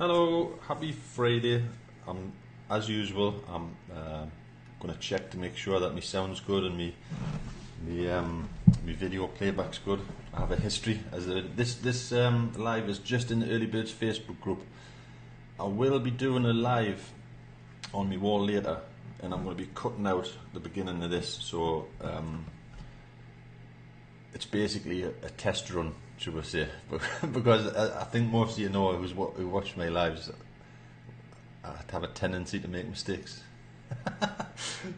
Hello, happy Friday. As usual, I'm going to check to make sure that my sound's good and my video playback's good. I have a history. This live is just in the Early Birds Facebook group. I will be doing a live on my wall later, and I'm going to be cutting out the beginning of this. So it's basically a test run, should we say? Because I think most of you know who watch my lives, I have a tendency to make mistakes.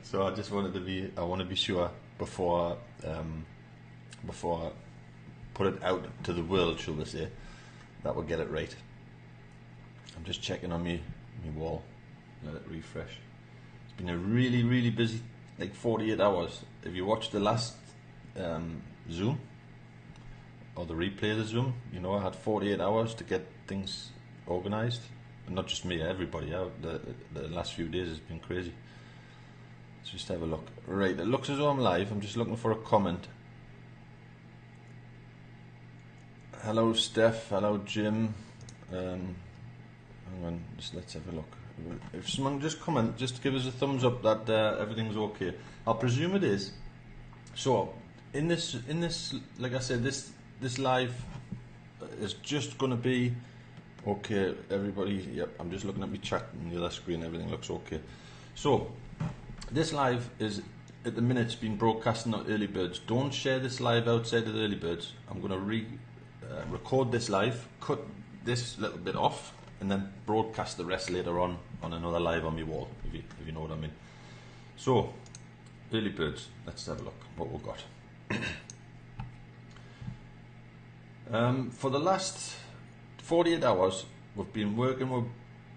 So I just wanted to be sure before I put it out to the world, shall we say, that we'll get it right. I'm just checking on my wall. Let it refresh. It's been a really, really busy, like 48 hours. If you watched the last Zoom or the replay of the Zoom, you know I had 48 hours to get things organised. And not just me, everybody. The last few days has been crazy. Let's just have a look. Right, it looks as though I'm live. I'm just looking for a comment. Hello Steph, hello Jim. Hang on, let's have a look. If someone just comment, just give us a thumbs up that everything's okay. I'll presume it is. So in this, like I said, this live is just going to be okay. Everybody, yep. I'm just looking at my chat on the other screen. Everything looks okay. So this live is at the minute it's been broadcasting on Early Birds. Don't share this live outside of the Early Birds. I'm going to record this live, cut this little bit off, and then broadcast the rest later on another live on my wall, if you know what I mean. So, Early Birds, let's have a look what we've got. For the last 48 hours, we've been working with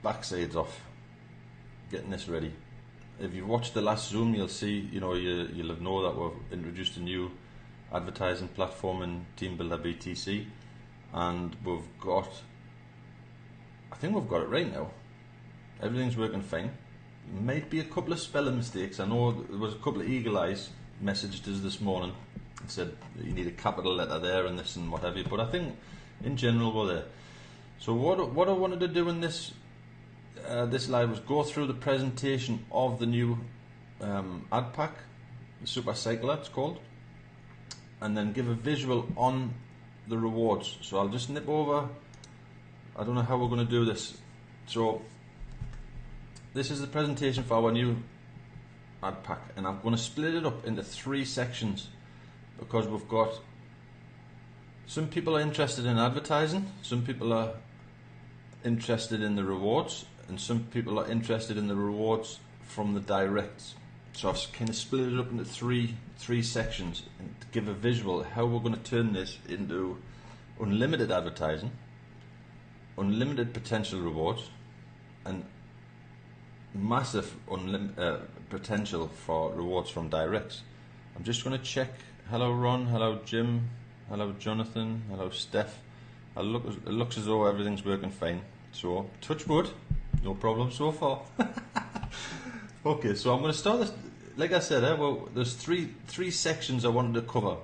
backsides off, getting this ready. If you've watched the last Zoom, you'll see, you'll have known that we've introduced a new advertising platform in TeamBuilder BTC, and I think we've got it right now. Everything's working fine. Might be a couple of spelling mistakes. I know there was a couple of Eagle Eyes messaged us this morning and said that you need a capital letter there and this and what have you, but I think in general we're there. So what I wanted to do in this live was go through the presentation of the new ad pack, the Super Cycler it's called, and then give a visual on the rewards. So I'll just nip over. I don't know how we're going to do this. So this is the presentation for our new ad pack, and I'm going to split it up into 3 sections because we've got some people are interested in advertising, some people are interested in the rewards, and some people are interested in the rewards from the directs. So I've kind of split it up into three sections and to give a visual how we're going to turn this into unlimited advertising, unlimited potential rewards, and massive potential for rewards from directs. I'm just going to check. Hello Ron, hello Jim, hello Jonathan, hello Steph. It looks as though everything's working fine. So touch wood, no problem so far. Okay, so I'm going to start this. Like I said, there's three sections I wanted to cover.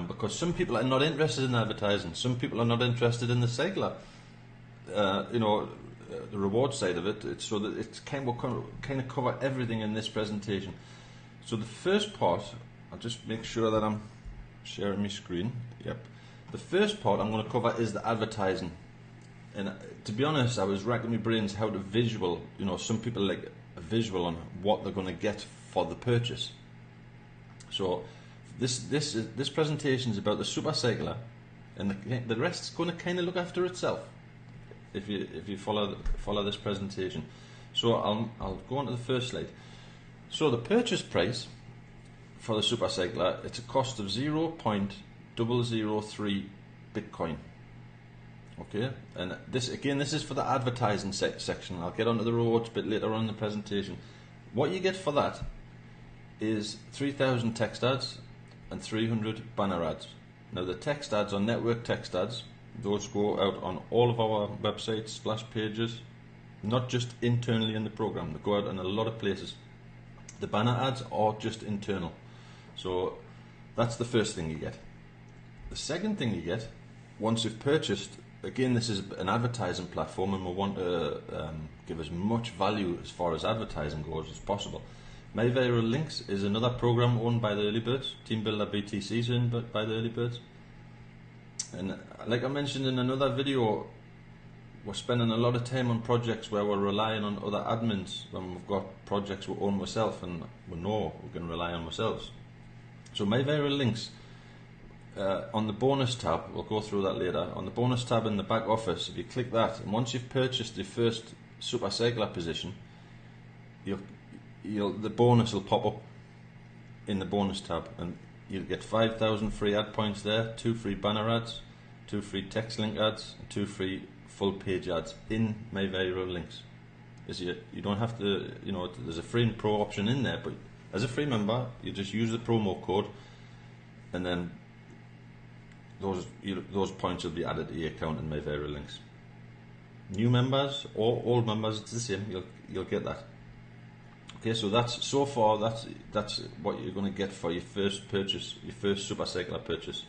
Because some people are not interested in advertising, some people are not interested in the cycler, the reward side of it. It's so that it's kind of cover everything in this presentation. So the first part, I'll just make sure that I'm sharing my screen. Yep. The first part I'm going to cover is the advertising, and to be honest, I was racking my brains how to visual. Some people like a visual on what they're going to get for the purchase. So this presentation is about the Super Cycler, and the rest is going to kind of look after itself if you follow this presentation. So I'll go on to the first slide. So the purchase price for the Super Cycler, it's a cost of 0.003 Bitcoin. Okay, and this is for the advertising section. I'll get onto the rewards bit later on in the presentation. What you get for that is 3,000 text ads and 300 banner ads. Now the text ads are network text ads. Those go out on all of our websites, splash pages, not just internally in the program. They go out in a lot of places. The banner ads are just internal. So that's the first thing you get. The second thing you get, once you've purchased again, this is an advertising platform, and we want to give as much value as far as advertising goes as possible. MyViral Links is another program owned by the Early Birds. Team Builder BTC is owned by the Early Birds. And like I mentioned in another video, we're spending a lot of time on projects where we're relying on other admins when we've got projects we own ourselves and we know we can rely on ourselves. So MyViral Links, on the bonus tab, we'll go through that later, on the bonus tab in the back office, if you click that, and once you've purchased the first Super Cycler position, the bonus will pop up in the bonus tab, and you'll get 5,000 free ad points there, 2 free banner ads, 2 free text link ads, and 2 free full page ads in MyViral Links. You don't have to, there's a free and pro option in there, but as a free member, you just use the promo code, and then those points will be added to your account in MyViral Links. New members or old members, it's the same. You'll get that. Okay, so that's what you're going to get for your first purchase, your first Super Cycler purchase.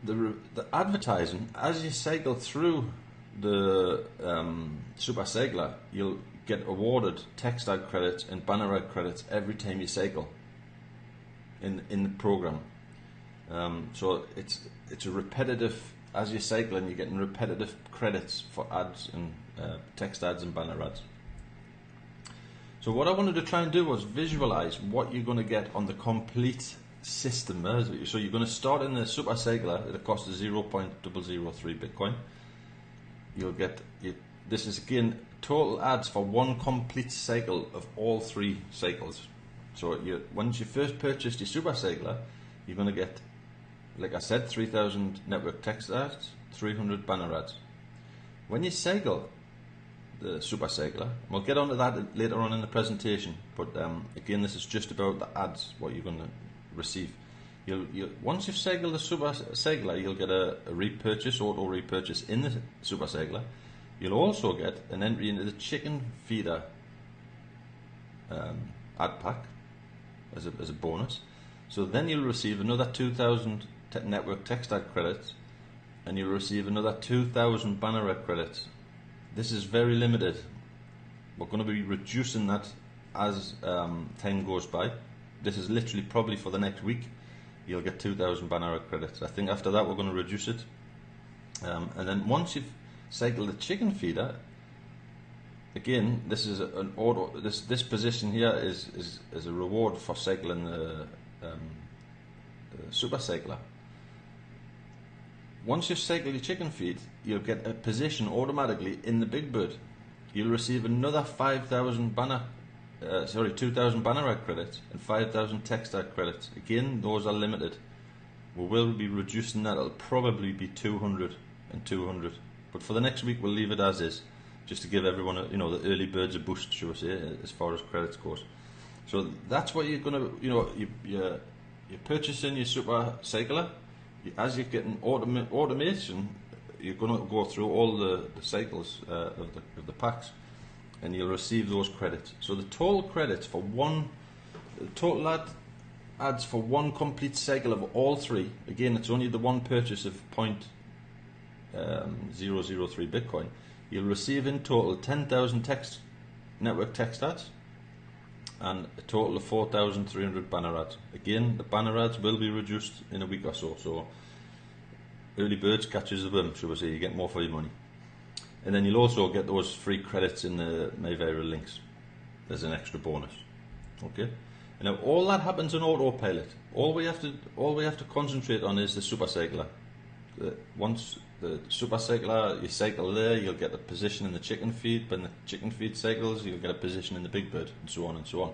The advertising, as you cycle through the Super Cycler, you'll get awarded text ad credits and banner ad credits every time you cycle in the program. So it's a repetitive, as you're cycling, you're getting repetitive credits for ads and text ads and banner ads. So what I wanted to try and do was visualize what you're going to get on the complete system. So you're going to start in the Super Cycler at a cost of 0.003 Bitcoin. You'll get, this is again total ads for one complete cycle of all 3 cycles. So once you first purchased your Super Cycler, you're going to get, like I said, 3,000 network text ads, 300 banner ads. When you cycle the Super Cycler, we'll get onto that later on in the presentation, but again, this is just about the ads, what you're going to receive. Once you've cycled the Super Cycler, you'll get a repurchase, auto repurchase in the Super Cycler. You'll also get an entry into the chicken feeder ad pack as a bonus. So then you'll receive another 2,000 network text ad credits, and you'll receive another 2,000 banner ad credits. This is very limited. We're going to be reducing that as time goes by. This is literally probably for the next week. You'll get 2,000 banner ad credits. I think after that we're going to reduce it. And then once you've cycled the chicken feeder, again, this is an auto. This position here is a reward for cycling the Super Cycler. Once you've cycled your chicken feed, you'll get a position automatically in the Big Bird. You'll receive another 2,000 banner ad credits and 5,000 text ad credits. Again, those are limited. We will be reducing that. It'll probably be 200 and 200. But for the next week, we'll leave it as is, just to give everyone, the early birds a boost, shall we say, as far as credits goes. So that's what you're going to, you're purchasing your Super Cycler. As you're getting automation, you're going to go through all the cycles of the packs, and you'll receive those credits. So the total credits for ads for one complete cycle of all 3. Again, it's only the one purchase of 0.003 Bitcoin. You'll receive in total 10,000 network text ads, and a total of 4,300 banner ads. Again, the banner ads will be reduced in a week or so. So early birds catches the worm, shall we say. You get more for your money. And then you'll also get those free credits in the MyViral Links. There's an extra bonus. Okay. And now all that happens on autopilot. All we have to concentrate on is the Super Cycler. Once the Super Cycler, you cycle there, you'll get a position in the chicken feed. When the chicken feed cycles, you'll get a position in the Big Bird, and so on and so on.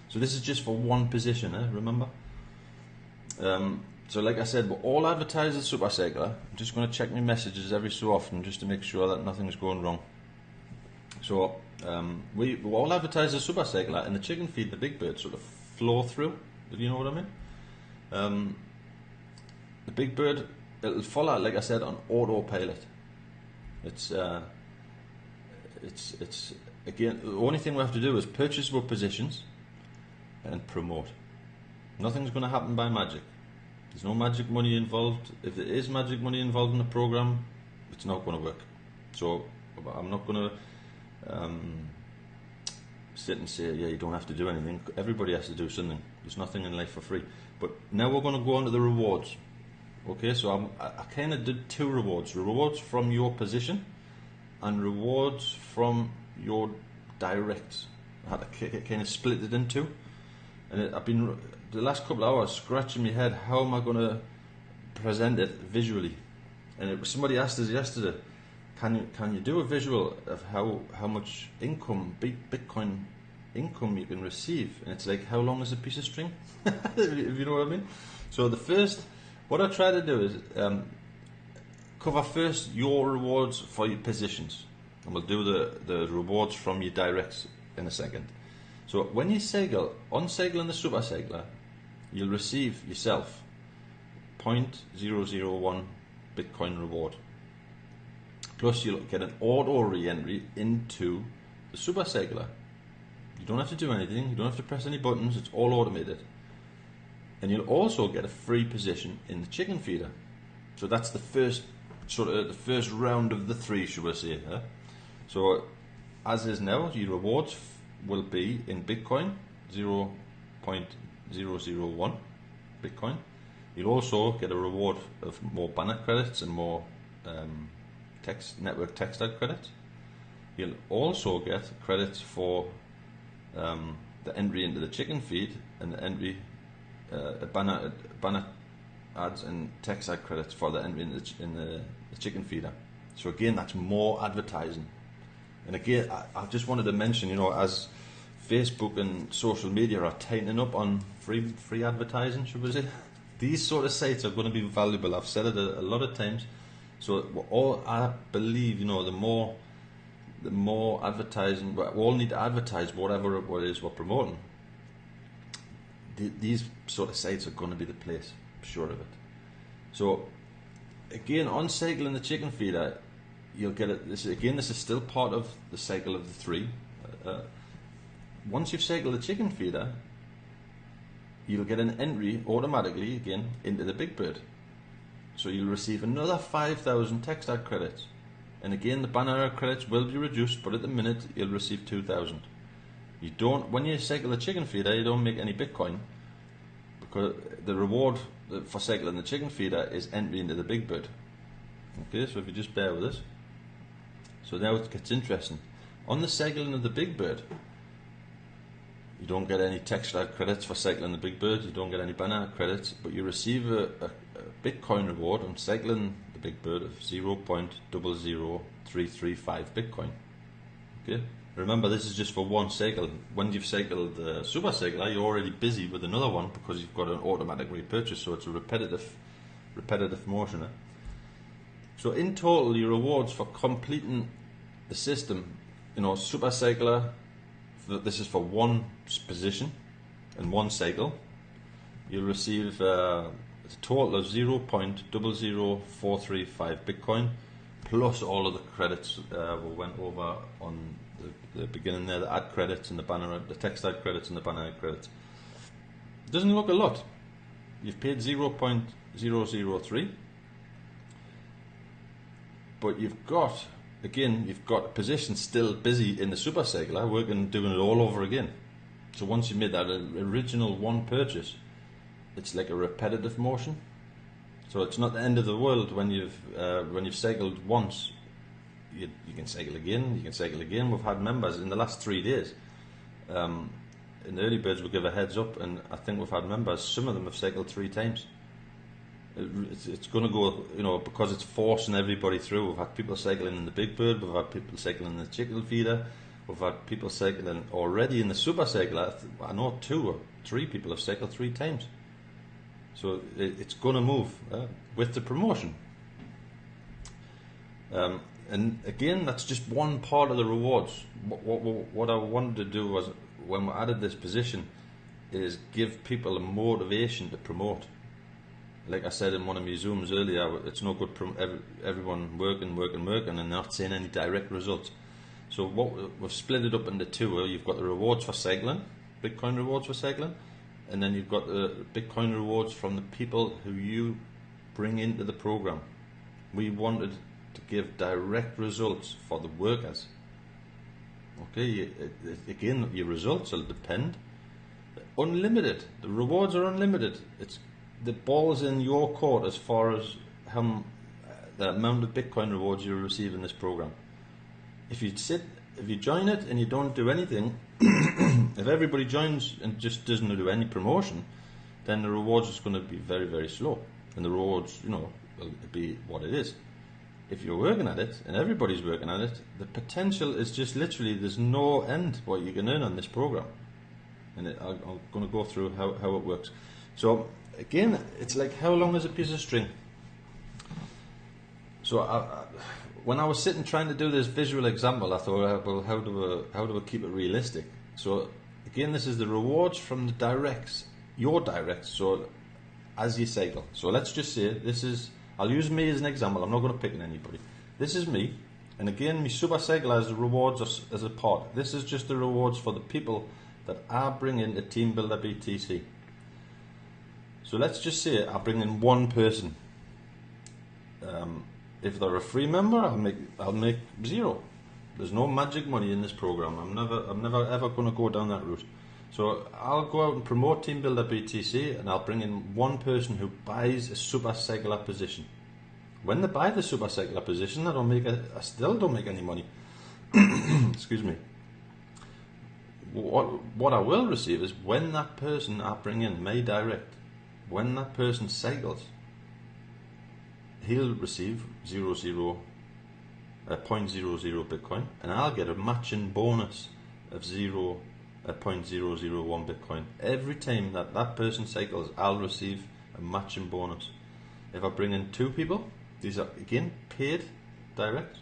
So this is just for one position, remember? So like I said, we're all advertise the Super Cycler. I'm just going to check my messages every so often just to make sure that nothing's going wrong. So we all advertise the Super Cycler, and the chicken feed, the Big Bird, sort of flow through, if you know what I mean. The Big Bird, it'll follow, like I said, on autopilot. It's again, the only thing we have to do is purchase our positions and promote. Nothing's going to happen by magic. There's no magic money involved. If there is magic money involved in the program, it's not going to work. So I'm not going to sit and say, yeah, you don't have to do anything. Everybody has to do something. There's nothing in life for free. But now we're going to go on to the rewards. Okay, so I kind of did two rewards. Rewards from your position and rewards from your direct. I had to kind of split it in two. And I've been, the last couple of hours, scratching my head, how am I going to present it visually? And somebody asked us yesterday, can you do a visual of how much income, Bitcoin income you can receive? And it's like, how long is a piece of string? If you know what I mean. So what I try to do is cover first your rewards for your positions, and we'll do the rewards from your directs in a second. So when you on cycling the super cycler, you'll receive yourself 0.001 Bitcoin reward. Plus you'll get an auto re-entry into the super cycler. You don't have to do anything, you don't have to press any buttons, it's all automated. And you'll also get a free position in the chicken feeder. So that's the first round of the three, should we say. So as is now, your rewards will be in Bitcoin, 0.001 Bitcoin. You'll also get a reward of more banner credits and more network text ad credits. You'll also get credits for the entry into the chicken feed and the entry banner ads and text ad credits for the entry in the chicken feeder. So again, that's more advertising. And again, I just wanted to mention, as Facebook and social media are tightening up on free advertising, should we say, these sort of sites are going to be valuable. I've said it a lot of times. So I believe, the more advertising, we all need to advertise whatever it is we're promoting. These sort of sites are going to be the place, I'm sure of it. So again, on cycling the chicken feeder, you'll get it. This is still part of the cycle of the three. Once you've cycled the chicken feeder, you'll get an entry automatically again into the Big Bird. So you'll receive another 5,000 text ad credits. And again, the banner ad credits will be reduced, but at the minute you'll receive 2,000. When you cycle the chicken feeder, you don't make any Bitcoin, because the reward for cycling the chicken feeder is entry into the Big Bird. Okay, so if you just bear with us. So now it gets interesting. On the cycling of the Big Bird, you don't get any text ad credits for cycling the Big Bird, you don't get any banner credits, but you receive a Bitcoin reward on cycling the Big Bird of 0.00335 Bitcoin. Okay? Remember, this is just for one cycle. When you've cycled the super cycler, you're already busy with another one because you've got an automatic repurchase, so it's a repetitive motion. So in total, your rewards for completing the system, super cycler, this is for one position and one cycle, you'll receive a total of 0.00435 Bitcoin, plus all of the credits we went over on the beginning there, the ad credits and the text ad credits and the banner ad credits. It doesn't look a lot. You've paid 0.003, but you've got a position still busy in the super cycler, doing it all over again. So once you made that original one purchase, it's like a repetitive motion. So it's not the end of the world when you've cycled once. You can cycle again. We've had members in the last 3 days. In the early birds, we'll give a heads up, and I think we've had members. Some of them have cycled 3 times. It's going to go, because it's forcing everybody through. We've had people cycling in the Big Bird. We've had people cycling in the chicken feeder. We've had people cycling already in the super cycler. I know 2 or 3 people have cycled 3 times. So it's going to move with the promotion. And again, that's just one part of the rewards. What I wanted to do was, when we added this position, is give people a motivation to promote. Like I said in one of my Zooms earlier, it's no good everyone working and not seeing any direct results. So we've split it up into 2. You've got the rewards for cycling, Bitcoin rewards for cycling, and then you've got the Bitcoin rewards from the people who you bring into the program. We wanted to give direct results for the workers. Okay, again, your results will depend. Unlimited. The rewards are unlimited. It's the ball's in your court as far as the amount of Bitcoin rewards you receive in this program. If you join it and you don't do anything, if everybody joins and just doesn't do any promotion, then the rewards is going to be very, very slow, and the rewards, will be what it is. If you're working at it and everybody's working at it, the potential is just literally, there's no end what you can earn on this program. And I'm going to go through how it works. So again, it's like, how long is a piece of string? So when I was sitting trying to do this visual example, I thought, well, how do I keep it realistic? So again, this is the rewards from the directs, your directs. So as you cycle. So let's just say this is. I'll use me as an example. I'm not going to pick on anybody. This is me, and again, my super cycle has the rewards as a part. This is just the rewards for the people that I bring in to Team Builder BTC. So let's just say I bring in one person. If they're a free member, I'll make zero. There's no magic money in this program. I'm never ever going to go down that route. So I'll go out and promote Team Builder BTC, and I'll bring in one person who buys a super cycler position. When they buy the super cycler position, I still don't make any money. Excuse me. What I will receive is when that person I bring in, my direct, when that person cycles, he'll receive 0.00 Bitcoin, and I'll get a matching bonus of 0.001 Bitcoin. Every time that person cycles, I'll receive a matching bonus. If I bring in two people, these are again paid direct,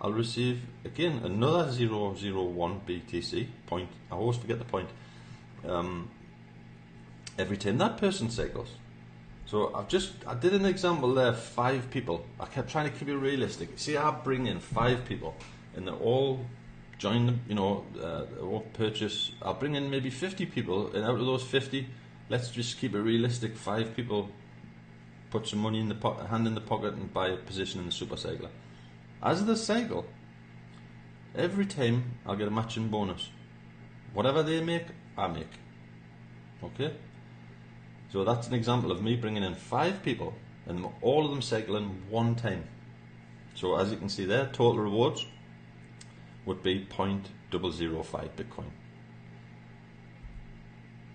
I'll receive again another 0.01 BTC point. I always forget the point. Every time that person cycles. So I did an example there, 5 people. I kept trying to keep it realistic. See, I bring in 5 people, and they all join them, all purchase. I'll bring in maybe 50 people, and out of those 50, let's just keep it realistic. 5 people put some money in the hand in the pocket and buy a position in the super cycler. As the cycle, every time I'll get a matching bonus. Whatever they make, I make. Okay? So that's an example of me bringing in 5 people and all of them cycling one time. So as you can see there, total rewards would be 0.005 Bitcoin.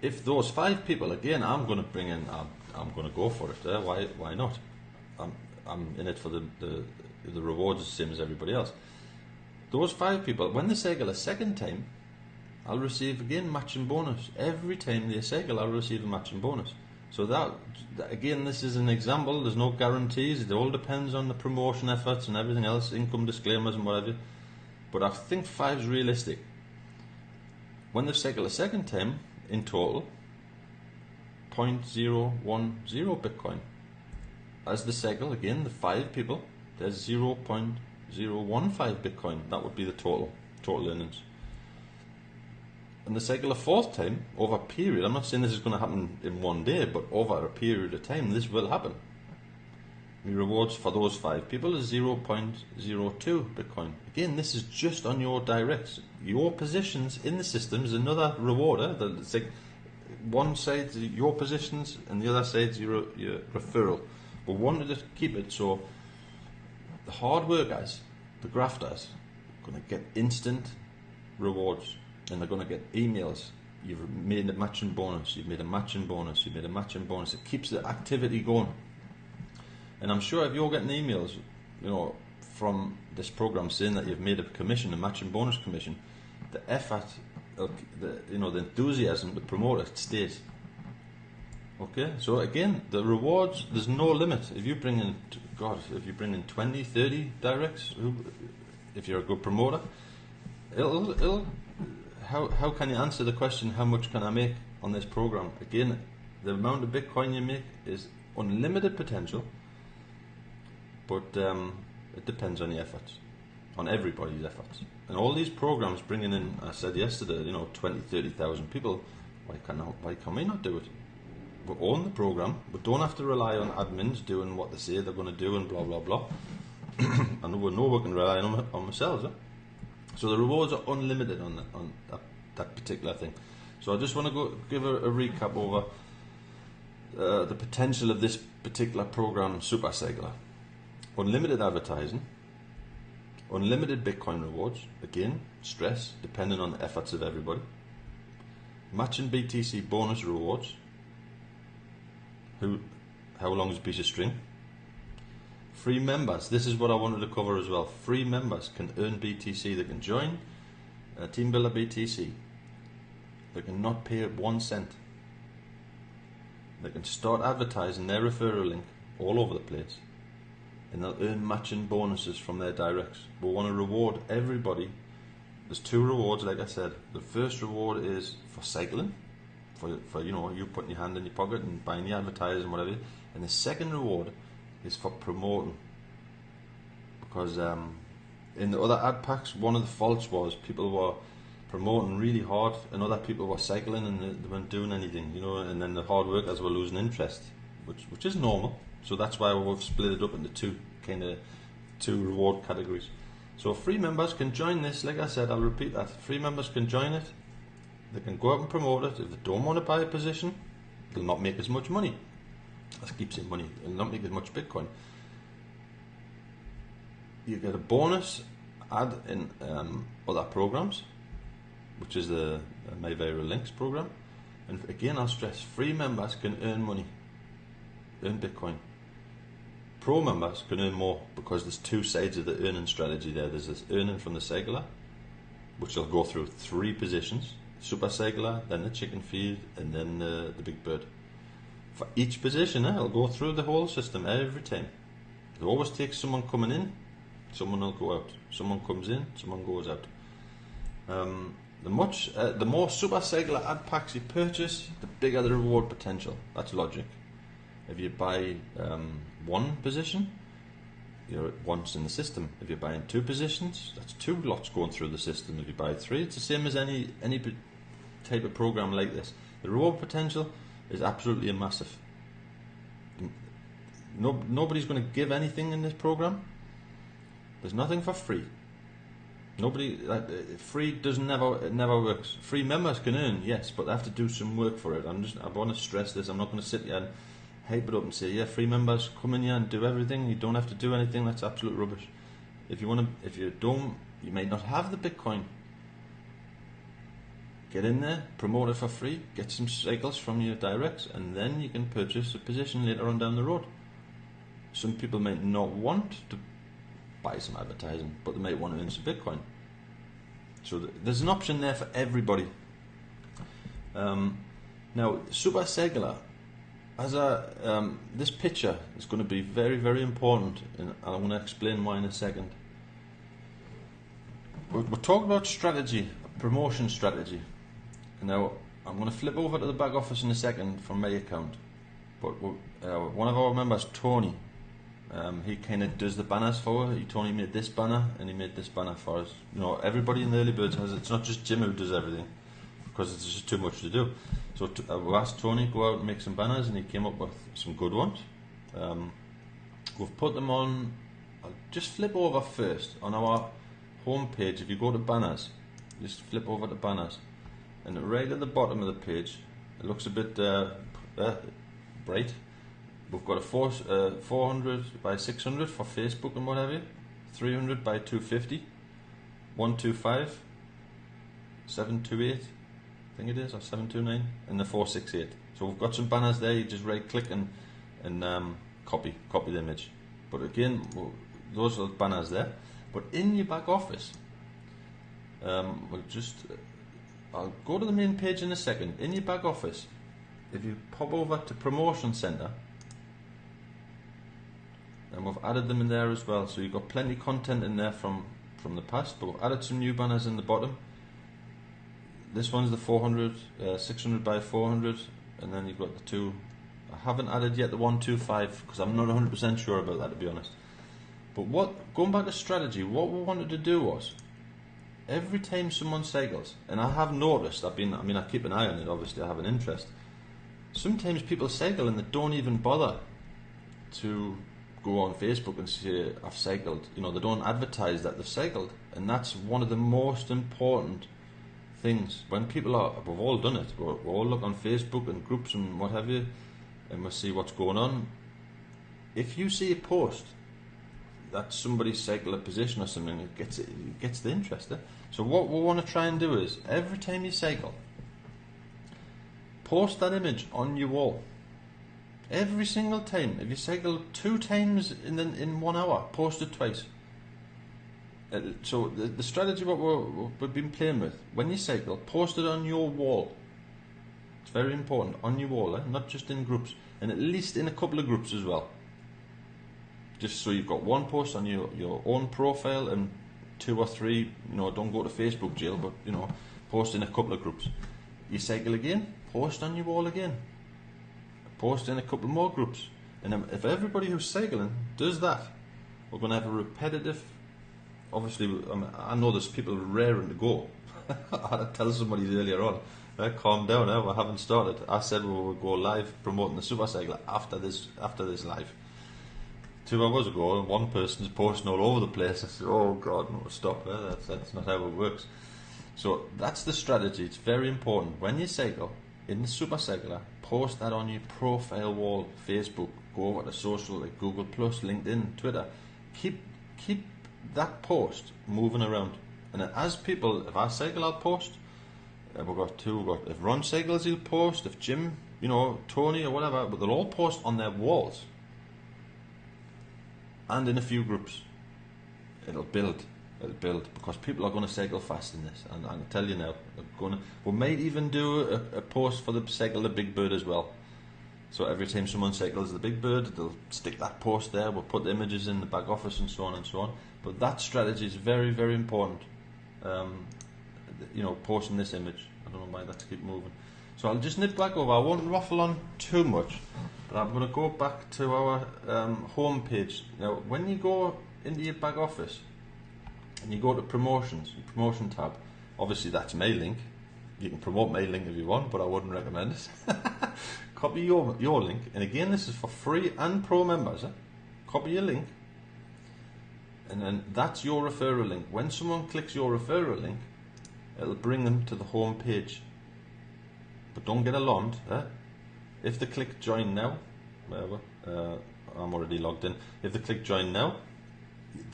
If those 5 people, again, I'm going to bring in, I'm going to go for it. Why not? I'm in it for the rewards, the same as everybody else. Those 5 people, when they cycle a second time, I'll receive again matching bonus. Every time they cycle, I'll receive a matching bonus. So that again, this is an example. There's no guarantees. It all depends on the promotion efforts and everything else, income disclaimers and whatever. But I think 5 is realistic. When they cycle a second time, in total, 0.010 Bitcoin. As the cycle, again, the 5 people, there's 0.015 Bitcoin. That would be the total earnings. And the cycle a 4th time, over a period, I'm not saying this is going to happen in one day, but over a period of time, this will happen. The rewards for those 5 people is 0.02 Bitcoin. Again, this is just on your directs. Your positions in the system is another rewarder. It's like one side's your positions and the other side's your referral. We wanted to keep it so the hard workers, the grafters, are going to get instant rewards, and they're going to get emails. You've made a matching bonus, you've made a matching bonus, you've made a matching bonus. It keeps the activity going. And I'm sure if you're getting emails, from this program saying that you've made a commission, a matching bonus commission, the effort, the enthusiasm to promote it stays. Okay, so again, the rewards, there's no limit. If you bring in 20, 30 directs, if you're a good promoter, how can you answer the question, how much can I make on this program? Again, the amount of Bitcoin you make is unlimited potential, but it depends on the efforts, on everybody's efforts. And all these programs bringing in, I said yesterday, 20, 30,000 people, Why can we not do it? We own the program. We don't have to rely on admins doing what they say they're going to do and blah blah blah. And we know we can rely on ourselves. So the rewards are unlimited on that particular thing. So I just want to give a recap over the potential of this particular program, Super Cycler. Unlimited advertising, unlimited Bitcoin rewards, again, stress, depending on the efforts of everybody. Matching BTC bonus rewards. How long is a piece of string? Free members, this is what I wanted to cover as well. Free members can earn BTC, they can join Team Builder BTC. They can not pay 1 cent. They can start advertising their referral link all over the place, and they'll earn matching bonuses from their directs. We want to reward everybody. There's 2 rewards, like I said. The first reward is for cycling, for you putting your hand in your pocket and buying the advertising, whatever. And the second reward is for promoting, because in the other ad packs, one of the faults was people were promoting really hard and other people were cycling and they weren't doing anything, and then the hard workers were losing interest, which is normal. So that's why we've split it up into two reward categories. So free members can join this. Like I said, I'll repeat that. Free members can join it. They can go out and promote it. If they don't want to buy a position, they'll not make as much money. I keep saying money. They'll not make as much Bitcoin. You get a bonus ad in other programs, which is the My Viral Links program. And again, I'll stress, free members can earn money, earn Bitcoin. Pro members can earn more, because there's 2 sides of the earning strategy there. There's this earning from the cycler, which will go through 3 positions: Super Cycler, then the chicken feed, and then the big bird. For each position, it'll go through the whole system every time. It always takes someone coming in, someone will go out. Someone comes in, someone goes out. The more Super Cycler ad packs you purchase, the bigger the reward potential. That's logic. If you buy 1 position, you're at once in the system. If you're buying 2 positions, that's 2 lots going through the system. If you buy 3, it's the same as any type of program like this. The reward potential is absolutely massive. Nobody's going to give anything in this program. There's nothing for free. Free it never works. Free members can earn, yes, but they have to do some work for it. I want to stress this. I'm not going to sit here and hype it up and say, yeah, free members come in here and do everything. You don't have to do anything. That's absolute rubbish. If you may not have the Bitcoin. Get in there, promote it for free, get some cycles from your directs, and then you can purchase a position later on down the road. Some people might not want to buy some advertising, but they might want to earn some Bitcoin. So there's an option there for everybody. Now, Super Cycler, this picture is going to be very, very important, and I'm going to explain why in a second. We'll talk about strategy, promotion strategy. Now, I'm going to flip over to the back office in a second from my account, but one of our members, Tony, he kind of does the banners for us. Tony made this banner and he made this banner for us. Everybody in the early birds has it. It's not just Jim who does everything, because it's just too much to do. So we asked Tony to go out and make some banners, and he came up with some good ones. We've put them on. I'll just flip over first on our home page. If you go to banners, just flip over to banners, and right at the bottom of the page, it looks a bit bright. We've got a 400 by 600 for Facebook and what have you, 300 by 250, 125, 728, I think it is, or 729, and the 468. So we've got some banners there. You just right click and copy the image. But again, those are the banners there. But in your back office, I'll go to the main page in a second. In your back office, if you pop over to Promotion Center, and we've added them in there as well. So you've got plenty of content in there from the past, but we've added some new banners in the bottom. This one's the 400, 600 by 400, and then you've got the 2. I haven't added yet the 125 because I'm not 100% sure about that, to be honest. But going back to strategy, what we wanted to do was, every time someone cycles, and I have noticed, I keep an eye on it, obviously I have an interest. Sometimes people cycle and they don't even bother to go on Facebook and say, I've cycled. You know, they don't advertise that they've cycled. And that's one of the most important things. When people are, we've all done it, we all look on Facebook and groups and what have you, and we see what's going on. If you see a post that somebody cycled a position or something, it gets the interest. So what we want to try and do is, every time you cycle, post that image on your wall. Every single time. If you cycle 2 times in 1 hour, post it twice. So the strategy what we've been playing with, when you cycle, post it on your wall. It's very important, on your wall, not just in groups, and at least in a couple of groups as well. Just so you've got one post on your own profile and 2 or 3, don't go to Facebook jail, but post in a couple of groups. You cycle again, post on your wall again. Post in a couple more groups. And if everybody who's cycling does that, we're going to have a repetitive. Obviously, I know there's people raring to go. I had to tell somebody earlier on, calm down, we haven't started. I said we would go live promoting the Super Cycler after this live. 2 hours ago, one person's posting all over the place. I said, oh God, no, stop. That's not how it works. So that's the strategy. It's very important. When you cycle, in the Super Cycler, post that on your profile wall, Facebook, go over to social like Google+, LinkedIn, Twitter. Keep that post moving around. And as people, if I cycle, I'll post. If Ron cycles, he'll post. If Jim, Tony or whatever, but they'll all post on their walls. And in a few groups. It'll build because people are going to cycle fast in this, and I can tell you now, we might even do a post for the cycle the Big Bird as well. So every time someone cycles the Big Bird, they'll stick that post there. We'll put the images in the back office and so on and so on. But that strategy is very, very important. Posting this image. I don't know why that's keep moving. So I'll just nip back over. I won't waffle on too much, but I'm going to go back to our home page. Now, when you go into your back office and you go to promotions, promotion tab, obviously that's MailLink. You can promote MailLink if you want, but I wouldn't recommend it. Copy your link, and again, this is for free and pro members. Copy your link, and then that's your referral link. When someone clicks your referral link, it'll bring them to the home page. But don't get alarmed. If they click join now, whatever, I'm already logged in. If they click join now,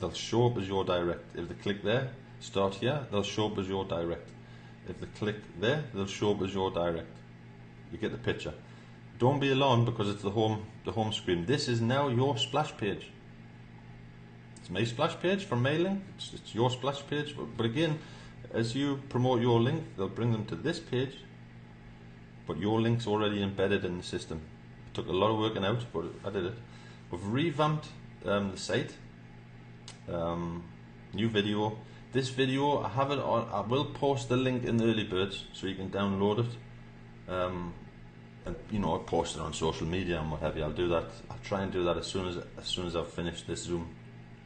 they'll show up as your direct. If they click there, start here, they'll show up as your direct. If they click there, they'll show up as your direct. You get the picture. Don't be alarmed because it's the home screen. This is now your splash page. It's my splash page from MailLink. It's your splash page. But again, as you promote your link, they'll bring them to this page. But your link's already embedded in the system. It took a lot of working out, but I did it. We've revamped the site. New video. This video, I have it on. I will post the link in the early birds so you can download it. And I'll post it on social media and what have you. I'll do that. I'll try and do that as soon as I've finished this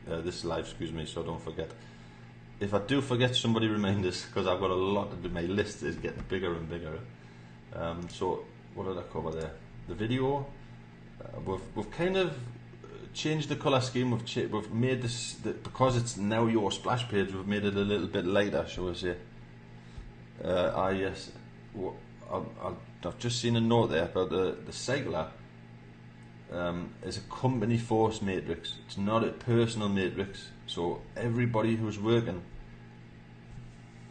this live. So don't forget. If I do forget, somebody remind us, because I've got a lot to do. My list is getting bigger and bigger. So what did I cover there? The video. We've kind of changed the colour scheme. We've made this because it's now your splash page. We've made it a little bit lighter, shall we say? Yes. I've just seen a note there about the cycler. Is a company force matrix. It's not a personal matrix. So everybody who's working,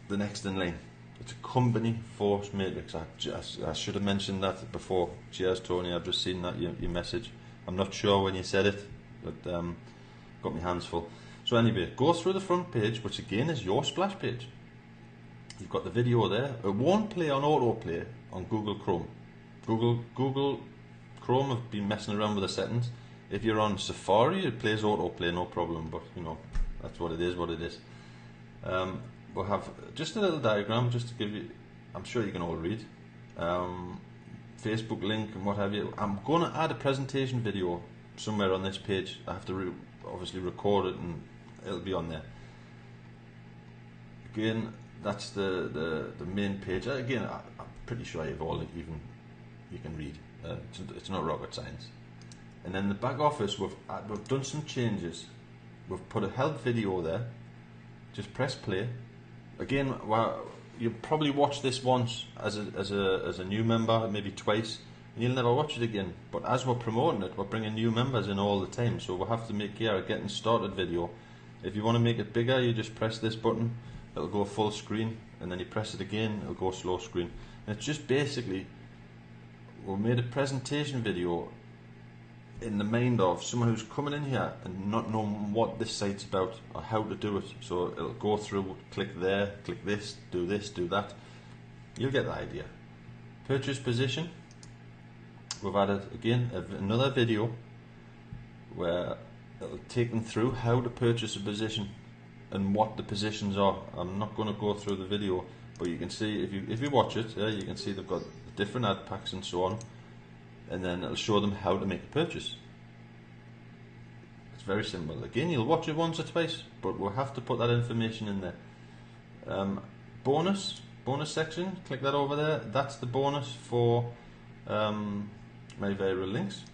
the next in line. It's a company force matrix. I should have mentioned that before. Cheers, Tony. I've just seen that your message. I'm not sure when you said it, but got my hands full. So anyway, go through the front page, which again is your splash page. You've got the video there. It won't play on autoplay on Google Chrome. Google Chrome have been messing around with the settings. If you're on Safari, it plays autoplay, no problem. But that's what it is. We'll have just a little diagram just to give you. I'm sure you can all read. Facebook link and what have you. I'm going to add a presentation video somewhere on this page. I have to obviously record it and it'll be on there. again, that's the main page. Again, I'm pretty sure you've all even you can read. It's not rocket science. And then the back office, we've done some changes. We've put a help video there. Just press play. Again, well, you'll probably watch this once as a new member, maybe twice, and you'll never watch it again. But as we're promoting it, we're bringing new members in all the time, so we'll have to make a getting started video. If you want to make it bigger, you just press this button, it'll go full screen, and then you press it again, it'll go slow screen. And it's just basically, we made a presentation video in the mind of someone who's coming in here and not knowing what this site's about or how to do it. So it'll go through, click there, click this, do that. You'll get the idea. Purchase position. We've added again another video where it'll take them through how to purchase a position and what the positions are. I'm not going to go through the video, but you can see if you watch it, you can see they've got different ad packs and so on. And then it'll show them how to make a purchase. It's very simple. Again, you'll watch it once or twice, but we'll have to put that information in there. Bonus section, click that over there. That's the bonus for my viral links.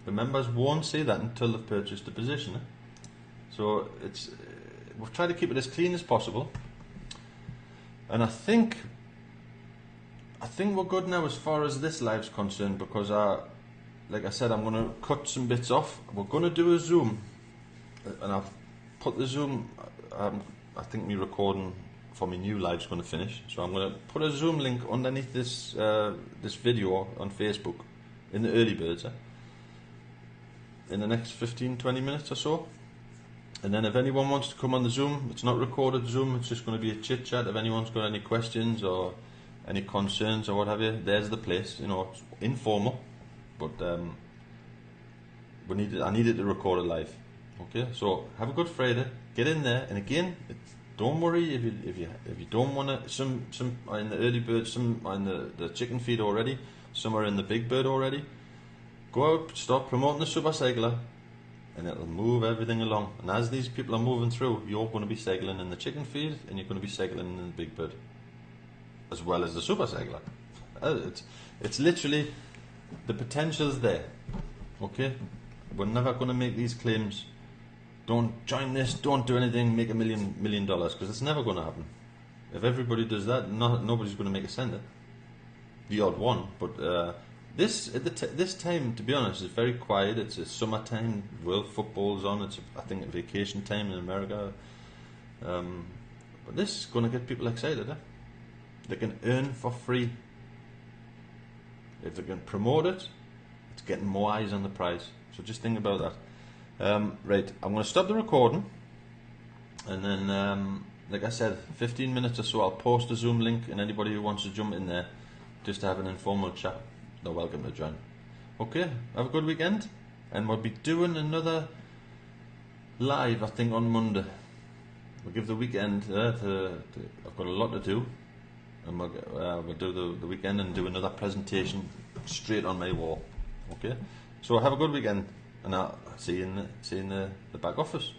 The members won't see that until they've purchased the position. So we've tried to keep it as clean as possible. And I think we're good now as far as this live's concerned, because like I said, I'm going to cut some bits off. We're going to do a Zoom, and I've put the Zoom. I think my recording for my new live's going to finish, so I'm going to put a Zoom link underneath this video on Facebook in the early birds in the next 15-20 minutes or so. And then if anyone wants to come on the Zoom, it's not recorded Zoom, it's just going to be a chit chat. If anyone's got any questions or any concerns or what have you, there's the place. You know, it's informal, but I needed to record it live. Okay, so have a good Friday. Get in there, and again, don't worry if you don't want to. Some are in the early bird, some are in the chicken feed already, some are in the big bird already. Go out, start promoting the Super Cycler, and it'll move everything along. And as these people are moving through, you're going to be cycling in the chicken feed, and you're going to be cycling in the big bird, as well as the Super Cycler. It's literally, the potential's there. Okay, we're never going to make these claims. Don't join this, don't do anything, make $1 million, because it's never going to happen. If everybody does that, nobody's going to make a cent. The odd one, but this time, to be honest, is very quiet. It's a summertime, world football's on. It's I think a vacation time in America. But this is going to get people excited. They can earn for free. If they can promote it, it's getting more eyes on the prize. So just think about that. Right, I'm going to stop the recording, and then, like I said, 15 minutes or so, I'll post a Zoom link, and anybody who wants to jump in there just to have an informal chat, they're welcome to join. Okay, have a good weekend, and we'll be doing another live, I think, on Monday. We'll give the weekend, I've got a lot to do, and we'll do the weekend and do another presentation straight on my wall. Okay, so have a good weekend, and I'll see you in the back office.